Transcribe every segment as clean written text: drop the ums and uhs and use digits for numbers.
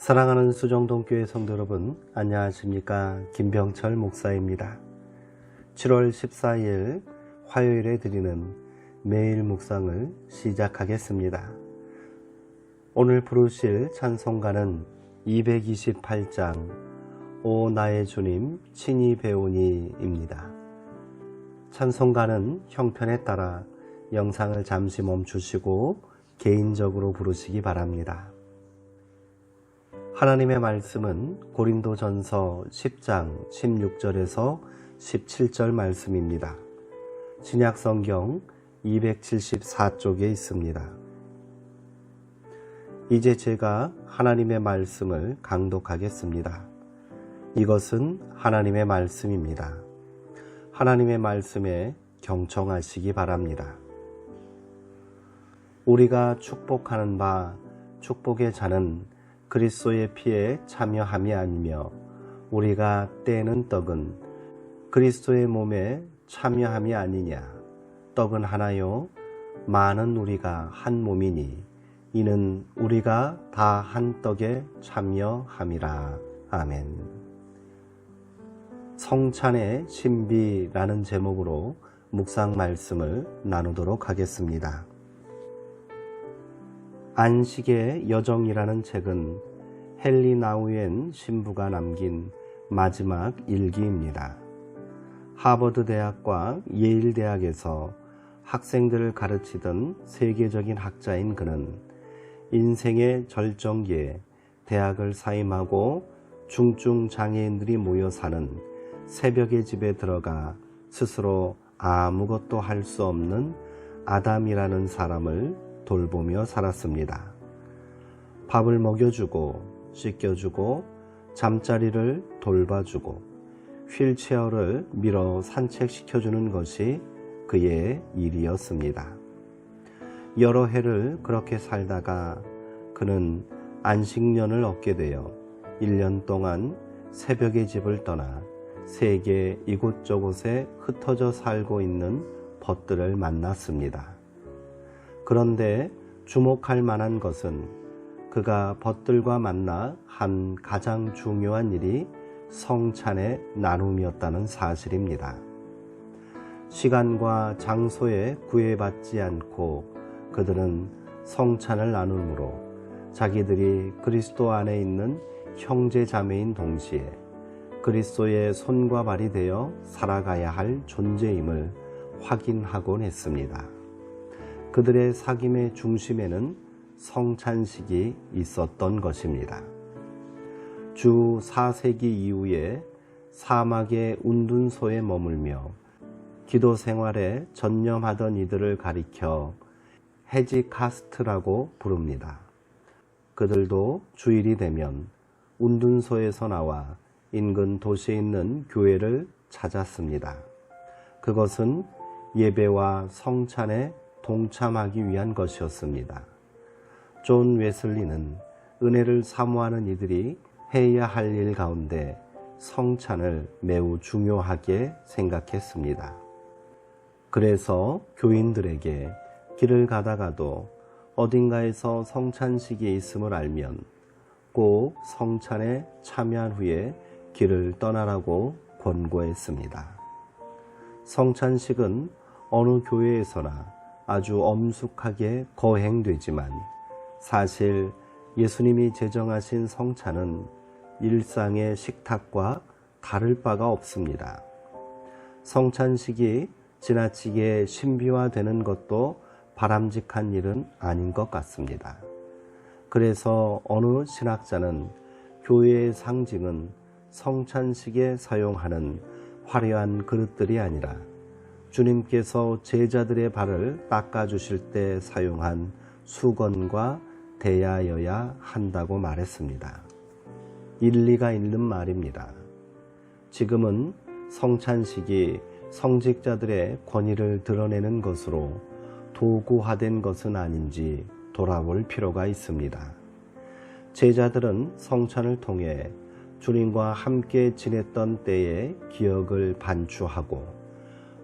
사랑하는 수정동교회 성도 여러분, 안녕하십니까? 김병철 목사입니다. 7월 14일 화요일에 드리는 매일 묵상을 시작하겠습니다. 오늘 부르실 찬송가는 228장 오 나의 주님 친히 배우니입니다. 찬송가는 형편에 따라 영상을 잠시 멈추시고 개인적으로 부르시기 바랍니다. 하나님의 말씀은 고린도전서 10장 16절에서 17절 말씀입니다. 신약성경 274쪽에 있습니다. 이제 제가 하나님의 말씀을 강독하겠습니다. 이것은 하나님의 말씀입니다. 하나님의 말씀에 경청하시기 바랍니다. 우리가 축복하는 바 축복의 자는 그리스도의 피에 참여함이 아니며 우리가 떼는 떡은 그리스도의 몸에 참여함이 아니냐. 떡은 하나요 많은 우리가 한 몸이니 이는 우리가 다 한 떡에 참여함이라. 아멘. 성찬의 신비라는 제목으로 묵상 말씀을 나누도록 하겠습니다. 안식의 여정이라는 책은 헨리 나우엔 신부가 남긴 마지막 일기입니다. 하버드 대학과 예일 대학에서 학생들을 가르치던 세계적인 학자인 그는 인생의 절정기에 대학을 사임하고 중증 장애인들이 모여 사는 새벽의 집에 들어가 스스로 아무것도 할 수 없는 아담이라는 사람을 돌보며 살았습니다. 밥을 먹여주고 씻겨주고 잠자리를 돌봐주고 휠체어를 밀어 산책시켜주는 것이 그의 일이었습니다. 여러 해를 그렇게 살다가 그는 안식년을 얻게 되어 1년 동안 새벽의 집을 떠나 세계 이곳저곳에 흩어져 살고 있는 벗들을 만났습니다. 그런데 주목할 만한 것은 그가 벗들과 만나 한 가장 중요한 일이 성찬의 나눔이었다는 사실입니다. 시간과 장소에 구애받지 않고 그들은 성찬을 나눔으로 자기들이 그리스도 안에 있는 형제 자매인 동시에 그리스도의 손과 발이 되어 살아가야 할 존재임을 확인하곤 했습니다. 그들의 사귐의 중심에는 성찬식이 있었던 것입니다. 주 4세기 이후에 사막의 운둔소에 머물며 기도 생활에 전념하던 이들을 가리켜 헤지카스트라고 부릅니다. 그들도 주일이 되면 운둔소에서 나와 인근 도시에 있는 교회를 찾았습니다. 그것은 예배와 성찬에 동참하기 위한 것이었습니다. 존 웨슬리는 은혜를 사모하는 이들이 해야 할 일 가운데 성찬을 매우 중요하게 생각했습니다. 그래서 교인들에게 길을 가다가도 어딘가에서 성찬식이 있음을 알면 꼭 성찬에 참여한 후에 길을 떠나라고 권고했습니다. 성찬식은 어느 교회에서나 아주 엄숙하게 거행되지만 사실 예수님이 제정하신 성찬은 일상의 식탁과 다를 바가 없습니다. 성찬식이 지나치게 신비화되는 것도 바람직한 일은 아닌 것 같습니다. 그래서 어느 신학자는 교회의 상징은 성찬식에 사용하는 화려한 그릇들이 아니라 주님께서 제자들의 발을 닦아주실 때 사용한 수건과 대야여야 한다고 말했습니다. 일리가 있는 말입니다. 지금은 성찬식이 성직자들의 권위를 드러내는 것으로 도구화된 것은 아닌지 돌아볼 필요가 있습니다. 제자들은 성찬을 통해 주님과 함께 지냈던 때의 기억을 반추하고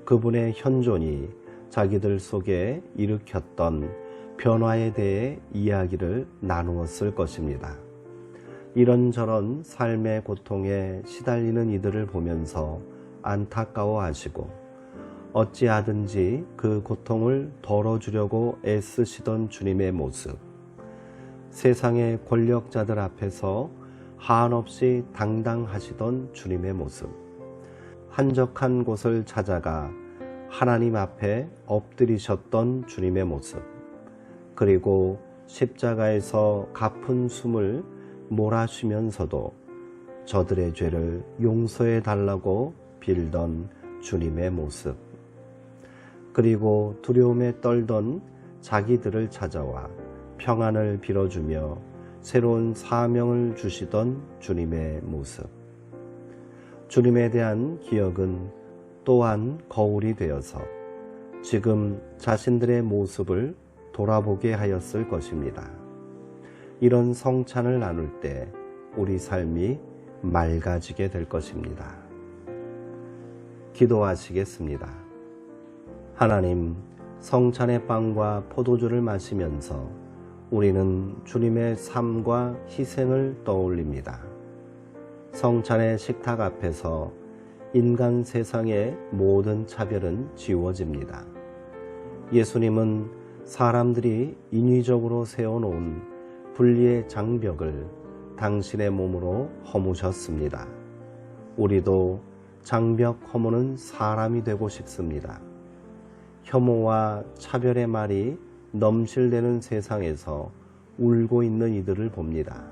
그분의 현존이 자기들 속에 일으켰던 변화에 대해 이야기를 나누었을 것입니다. 이런저런 삶의 고통에 시달리는 이들을 보면서 안타까워하시고 어찌하든지 그 고통을 덜어주려고 애쓰시던 주님의 모습, 세상의 권력자들 앞에서 한없이 당당하시던 주님의 모습, 한적한 곳을 찾아가 하나님 앞에 엎드리셨던 주님의 모습, 그리고 십자가에서 가쁜 숨을 몰아쉬면서도 저들의 죄를 용서해 달라고 빌던 주님의 모습, 그리고 두려움에 떨던 자기들을 찾아와 평안을 빌어주며 새로운 사명을 주시던 주님의 모습, 주님에 대한 기억은 또한 거울이 되어서 지금 자신들의 모습을 돌아보게 하였을 것입니다. 이런 성찬을 나눌 때 우리 삶이 맑아지게 될 것입니다. 기도하시겠습니다. 하나님, 성찬의 빵과 포도주를 마시면서 우리는 주님의 삶과 희생을 떠올립니다. 성찬의 식탁 앞에서 인간 세상의 모든 차별은 지워집니다. 예수님은 사람들이 인위적으로 세워놓은 분리의 장벽을 당신의 몸으로 허무셨습니다. 우리도 장벽 허무는 사람이 되고 싶습니다. 혐오와 차별의 말이 넘실대는 세상에서 울고 있는 이들을 봅니다.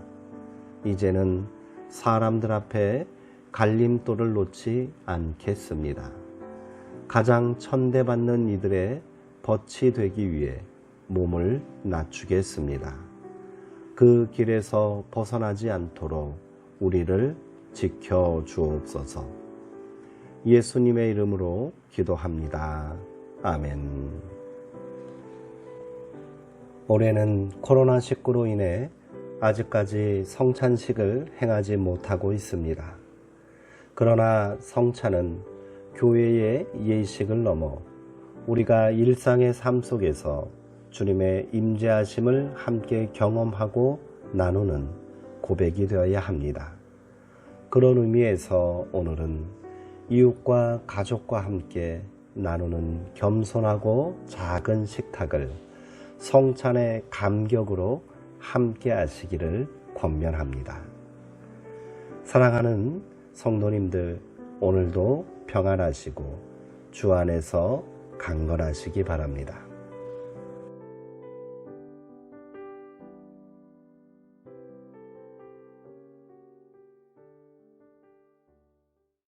이제는 사람들 앞에 갈림돌을 놓지 않겠습니다. 가장 천대받는 이들의 벗이 되기 위해 몸을 낮추겠습니다. 그 길에서 벗어나지 않도록 우리를 지켜 주옵소서. 예수님의 이름으로 기도합니다. 아멘. 올해는 코로나19로 인해 아직까지 성찬식을 행하지 못하고 있습니다. 그러나 성찬은 교회의 예식을 넘어 우리가 일상의 삶 속에서 주님의 임재하심을 함께 경험하고 나누는 고백이 되어야 합니다. 그런 의미에서 오늘은 이웃과 가족과 함께 나누는 겸손하고 작은 식탁을 성찬의 감격으로 함께 하시기를 권면합니다. 사랑하는 성도님들, 오늘도 평안하시고 주 안에서 강건하시기 바랍니다.